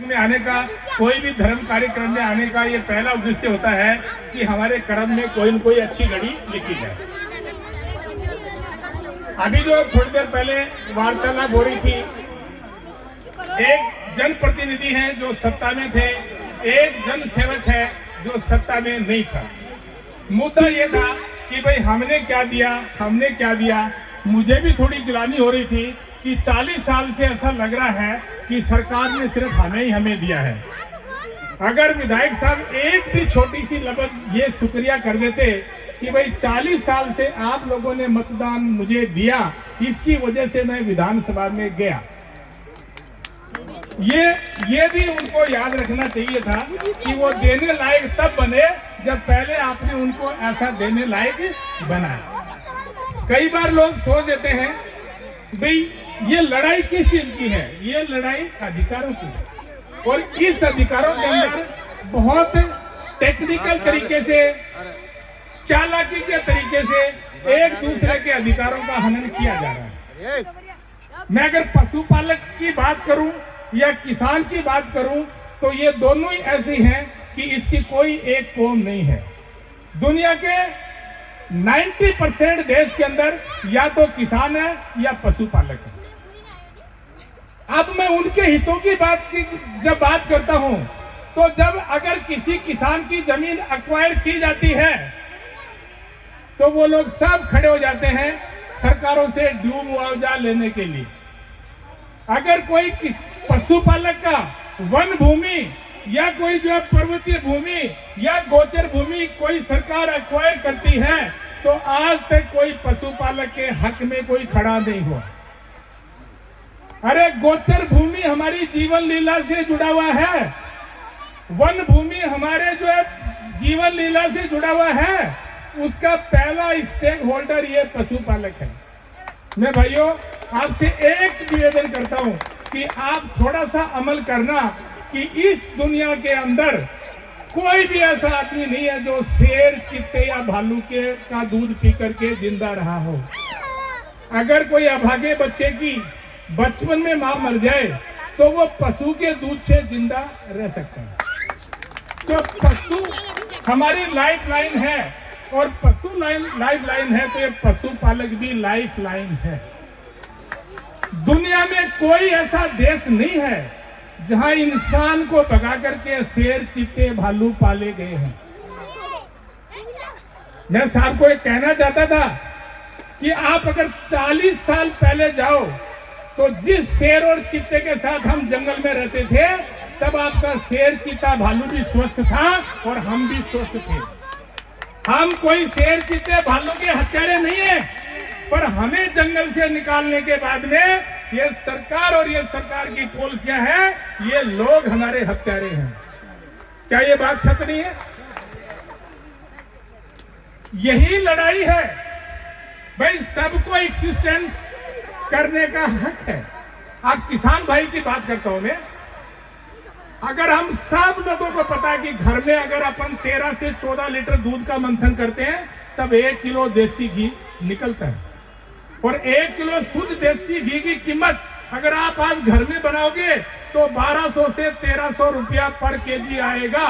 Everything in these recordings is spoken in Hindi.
में आने का, कोई भी धर्म कार्यक्रम में आने का ये पहला उद्देश्य होता है कि हमारे कर्म में कोई न कोई अच्छी घड़ी लिखी जाए। अभी जो थोड़ी देर पहले वार्तालाप हो रही थी, एक जनप्रतिनिधि है जो सत्ता में थे, एक जन सेवक है जो सत्ता में नहीं था। मुद्दा ये था कि भाई हमने क्या दिया। मुझे भी थोड़ी गिलानी हो रही थी कि 40 साल से ऐसा लग रहा है कि सरकार ने सिर्फ हमें दिया है। अगर विधायक साहब एक भी छोटी सी लफ्ज ये शुक्रिया कर देते कि भाई 40 साल से आप लोगों ने मतदान मुझे दिया, इसकी वजह से मैं विधानसभा में गया, ये भी उनको याद रखना चाहिए था कि वो देने लायक तब बने जब पहले आपने उनको ऐसा देने लायक बनाया। कई बार लोग सोच देते हैं भाई ये लड़ाई किस चीज की है, ये लड़ाई अधिकारों की है और इस अधिकारों के अंदर बहुत टेक्निकल तरीके से, चालाकी के तरीके से एक दूसरे के अधिकारों का हनन किया जा रहा है। मैं अगर पशुपालक की बात करूं या किसान की बात करूं तो ये दोनों ही ऐसी हैं कि इसकी कोई एक कौम नहीं है। दुनिया के 90% देश के अंदर या तो किसान है या पशुपालक है। अब मैं उनके हितों की जब बात करता हूं तो जब अगर किसी किसान की जमीन एक्वायर की जाती है तो वो लोग सब खड़े हो जाते हैं सरकारों से ड्यू मुआवजा लेने के लिए। अगर कोई पशुपालक का वन भूमि या कोई जो पर्वतीय भूमि या गोचर भूमि कोई सरकार एक्वायर करती है तो आज तक कोई पशुपालक के हक में कोई खड़ा नहीं हुआ। अरे गोचर भूमि हमारी जीवन लीला से जुड़ा हुआ है, वन भूमि हमारे जो है जीवन लीला से जुड़ा हुआ है, उसका पहला स्टेक होल्डर ये पशुपालक है। मैं भाइयों आपसे एक निवेदन करता हूं कि आप थोड़ा सा अमल करना कि इस दुनिया के अंदर कोई भी ऐसा आदमी नहीं है जो शेर, चीते या भालू का दूध पी करके जिंदा रहा हो। अगर कोई अभागे बच्चे की बचपन में मां मर जाए तो वो पशु के दूध से जिंदा रह सकता है। तो पशु हमारी लाइफ लाइन है और पशु लाइफ लाइन है तो ये पशुपालक भी लाइफ लाइन है। दुनिया में कोई ऐसा देश नहीं है जहां इंसान को भगा करके शेर, चीते, भालू पाले गए हैं। मैं साहब को एक कहना चाहता था कि आप अगर 40 साल पहले जाओ तो जिस शेर और चीते के साथ हम जंगल में रहते थे तब आपका शेर, चीता, भालू भी स्वस्थ था और हम भी स्वस्थ थे। हम कोई शेर, चीते, भालू के हत्यारे नहीं है, पर हमें जंगल से निकालने के बाद में ये सरकार और ये सरकार की पॉलिसियां हैं, ये लोग हमारे हत्यारे हैं। क्या ये बात सच नहीं है? यही लड़ाई है भाई, सबको एक्सिस्टेंस करने का हक है। आप किसान भाई की बात करता हूं मैं, अगर हम सब लोगों को पता है कि घर में अगर अपन 13 से 14 लीटर दूध का मंथन करते हैं तब 1 किलो देसी घी निकलता है और 1 किलो शुद्ध देसी घी की कीमत अगर आप आज घर में बनाओगे तो 1200 से 1300 रुपया पर केजी आएगा।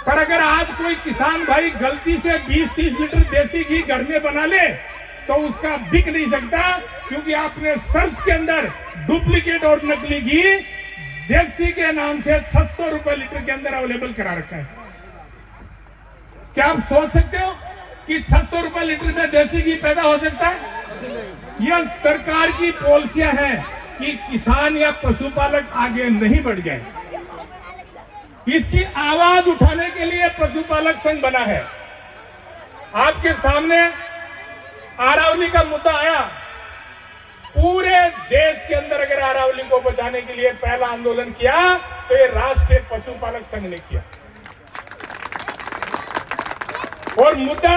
पर अगर आज कोई किसान भाई गलती से 20-30 लीटर देसी घी घर में बना ले तो उसका बिक नहीं सकता, क्योंकि आपने सर्च के अंदर डुप्लीकेट और नकली घी देसी के नाम से 600 रुपए लीटर के अंदर अवेलेबल करा रखा है। क्या आप सोच सकते हो कि 600 रुपए लीटर में देसी घी पैदा हो सकता है? यह सरकार की पॉलिसियां हैं कि किसान या पशुपालक आगे नहीं बढ़ जाए। इसकी आवाज उठाने के लिए पशुपालक संघ बना है। आपके सामने अरावली का मुद्दा आया, पूरे देश के अंदर अगर अरावली को बचाने के लिए पहला आंदोलन किया तो ये राष्ट्रीय पशुपालक संघ ने किया। और मुद्दा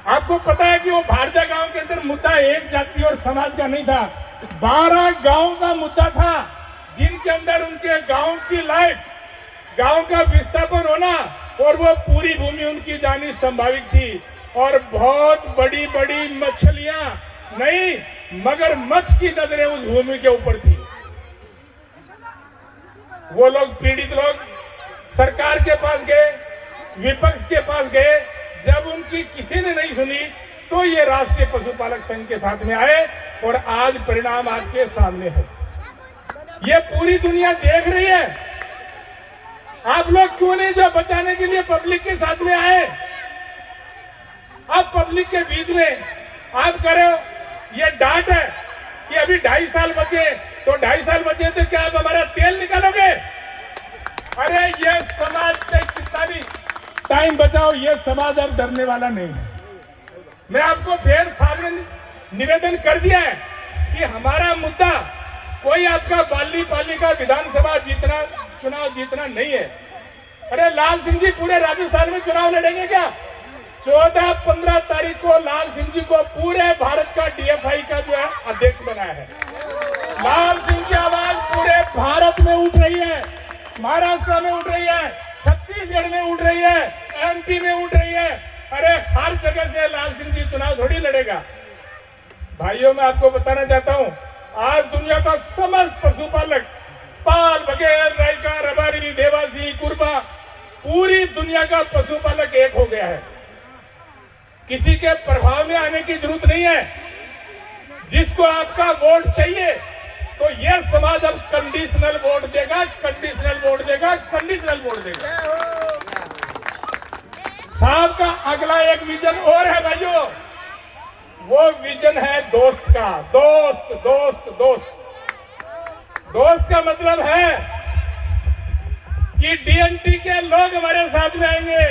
आपको पता है कि वो भारजा गांव के अंदर मुद्दा एक जाति और समाज का नहीं था, 12 गांव का मुद्दा था, जिनके अंदर उनके गांव की लाइफ, गांव का विस्थापन होना और वो पूरी भूमि उनकी जानी संभावित थी। और बहुत बड़ी बड़ी मछलियां नहीं, मगरमच्छ की नजरें उस भूमि के ऊपर थी। वो लोग पीड़ित लोग सरकार के पास गए, विपक्ष के पास गए, जब उनकी किसी ने नहीं सुनी तो ये राष्ट्रीय पशुपालक संघ के साथ में आए और आज परिणाम आपके सामने है। ये पूरी दुनिया देख रही है। आप लोग क्यों नहीं जो बचाने के लिए पब्लिक के साथ में आए? अब पब्लिक के बीच में आप करो, ये डांट है कि अभी 2.5 साल बचे, तो 2.5 साल बचे तो क्या आप हमारा तेल निकालोगे? अरे ये समाज से कितना भी टाइम बचाओ, ये समाज अब डरने वाला नहीं है। मैं आपको फिर सामने निवेदन कर दिया है कि हमारा मुद्दा कोई आपका बाली पाली का विधानसभा जीतना, चुनाव जीतना नहीं है। अरे लाल सिंह जी पूरे राजस्थान में चुनाव लड़ेंगे क्या? 14-15 तारीख को लाल सिंह जी को पूरे भारत का DFI का जो है अध्यक्ष बनाया है। लाल सिंह की आवाज पूरे भारत में उठ रही है, महाराष्ट्र में उठ रही है, छत्तीसगढ़ में उठ रही है, MP में उठ रही है। अरे हर जगह से लाल सिंह जी चुनाव थोड़ी लड़ेगा। भाइयों, मैं आपको बताना चाहता हूं, आज दुनिया का समस्त पशुपालक, पाल, बघेल, रायका, रबारी, देवासी, कुरबा, पूरी दुनिया का पशुपालक एक हो गया है। किसी के प्रभाव में आने की जरूरत नहीं है। जिसको आपका वोट चाहिए तो यह समाज अब कंडीशनल वोट देगा, कंडीशनल वोट देगा, कंडीशनल वोट देगा। साहब का अगला एक विजन और है भाइयों, वो विजन है दोस्त का। दोस्त दोस्त दोस्त दोस्त का मतलब है कि DNT के लोग हमारे साथ में आएंगे,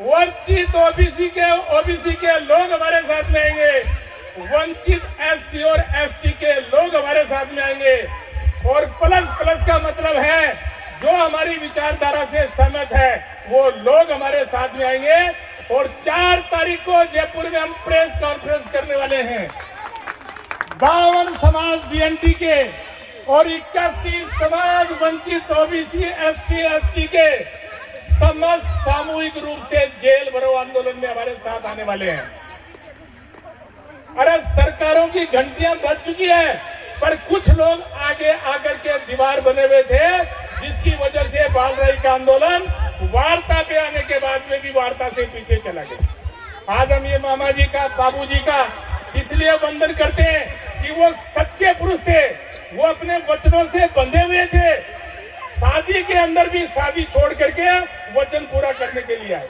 वंचित ओबीसी के लोग हमारे साथ में आएंगे, वंचित SC और ST के लोग हमारे साथ में आएंगे, और प्लस का मतलब है जो हमारी विचारधारा से सहमत है वो लोग हमारे साथ में आएंगे। और 4 तारीख को जयपुर में हम प्रेस कॉन्फ्रेंस करने वाले हैं। 52 समाज DNT के और 81 समाज वंचित OBC SC ST के समस्त सामूहिक रूप से जेल भरो आंदोलन में हमारे साथ आने वाले हैं। अरे सरकारों की घंटियां बज चुकी है, पर कुछ लोग आगे आकर के दीवार बने हुए थे, जिसकी वजह से बाल रही का आंदोलन वार्ता पे आने के बाद में भी वार्ता से पीछे चला गया। आज हम ये मामा जी का, बाबू जी का इसलिए वंदन करते हैं कि वो सच्चे पुरुष थे, वो अपने वचनों से बंधे हुए थे। शादी के अंदर भी शादी छोड़ करके वचन पूरा करने के लिए आए।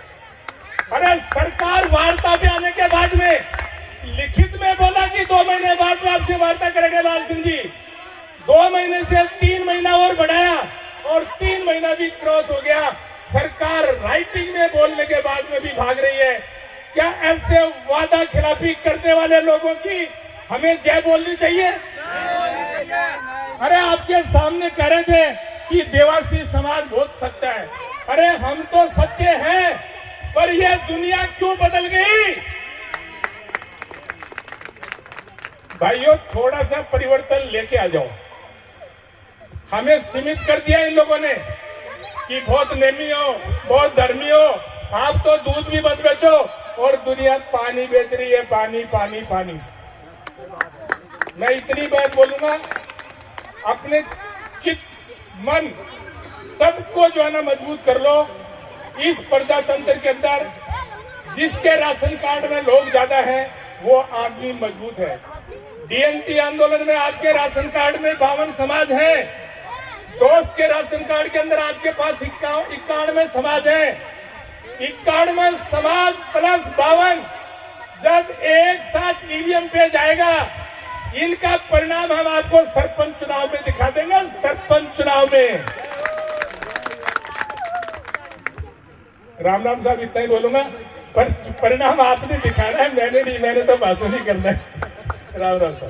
अरे सरकार वार्ता पे आने के बाद में लिखित में बोला कि 2 महीने बाद में आपसे वार्ता करेंगे लाल सिंह जी। 2 महीने से 3 महीना और बढ़ाया और 3 महीना भी क्रॉस हो गया। सरकार राइटिंग में बोलने के बाद में भी भाग रही है। क्या ऐसे वादा खिलाफी करने वाले लोगों की हमें जय बोलनी चाहिए? अरे आपके सामने कह रहे थे कि देवासी समाज बहुत सच्चा है। अरे हम तो सच्चे हैं, पर यह दुनिया क्यों बदल गई? भाइयों, थोड़ा सा परिवर्तन लेके आ जाओ। हमें सीमित कर दिया इन लोगों ने कि बहुत नेमी हो, बहुत धर्मी हो, आप तो दूध भी मत बेचो, और दुनिया पानी बेच रही है, पानी पानी पानी। मैं इतनी बात बोलूंगा, अपने चित्त मन सबको जो है ना मजबूत कर लो। इस प्रजातंत्र के अंदर जिसके राशन कार्ड में लोग ज्यादा हैं वो आदमी मजबूत है। DNT आंदोलन में आपके राशन कार्ड में 52 समाज हैं। दोस्त के राशन कार्ड के अंदर आपके पास 51 समाज है। 51 समाज प्लस 52 जब एक साथ EVM पे जाएगा, इनका परिणाम हम आपको सरपंच चुनाव में दिखा देंगे। सरपंच चुनाव में राम साहब इतना ही बोलूंगा, पर परिणाम आपने दिखाना है, मैंने नहीं, मैंने तो भाषण ही करना है। राम साहब।